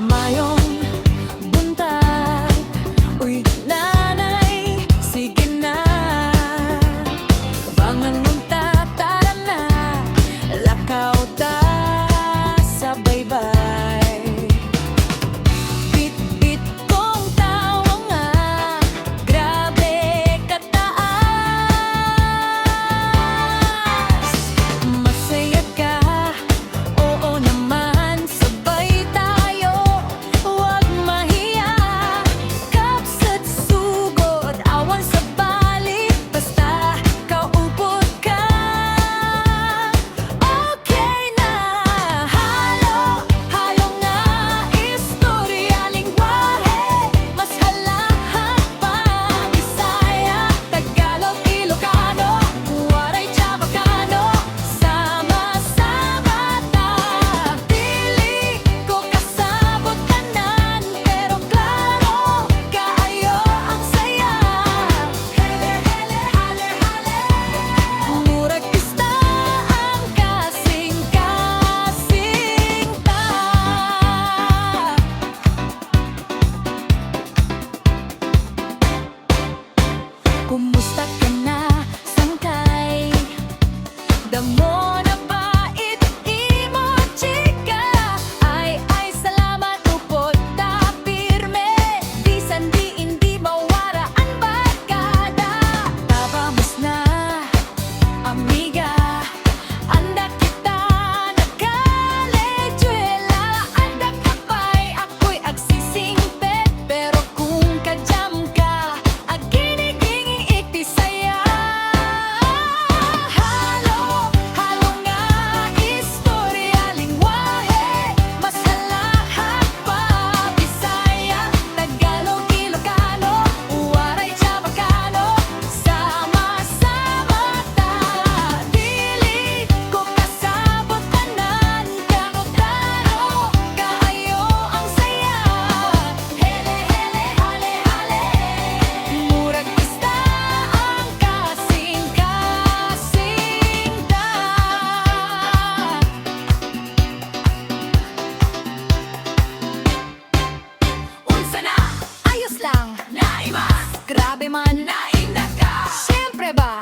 mayong buntag. Uy, nanay, sige na, banganunta, tara na, lakaw ta sa baybay. Bit-bit kong tawa nga, grabe kataas. Masaya ka, oo naman, sabay tayo, huwag mahiya. Kapsat sugod, awan sa balik, basta kaupod ka. Okay na, halo nga, istorya, lingwahe, mas halahan pa. Bisaya, Tagalog, Ilocano, waray Chabacano, sama-sama ta. Dili ko kasabot tanan, pero klaro, kaayo ang saya. Hele, hele, hale, hale, murag pista ang kasing-kasing ta. Kumusta ka na, sangkay? Damo na ba imo, chika? Ay, salamat, upod ta pirme. Bisan di hindi mawara ang barkada. Tabamos na, amiga. Anda kita nagkalejuela. Anda ka pa'y ako'y agsisingpet. Pero kung kajam ka, aginiging iktisaya. Halo nga, istorya, lingwahe, mas halahan pa. Bisaya, Tagalog, Ilocano, waray Chabacano, sama-sama ta. Dili ko kasabot tanan, pero klaro, kaayo ang saya. Hele, hele, hale, hale, murag pista ang kasing-kasing ta. Unsa na? Ayos lang, naimas, grabe man, naindak ka. Siyempre ba,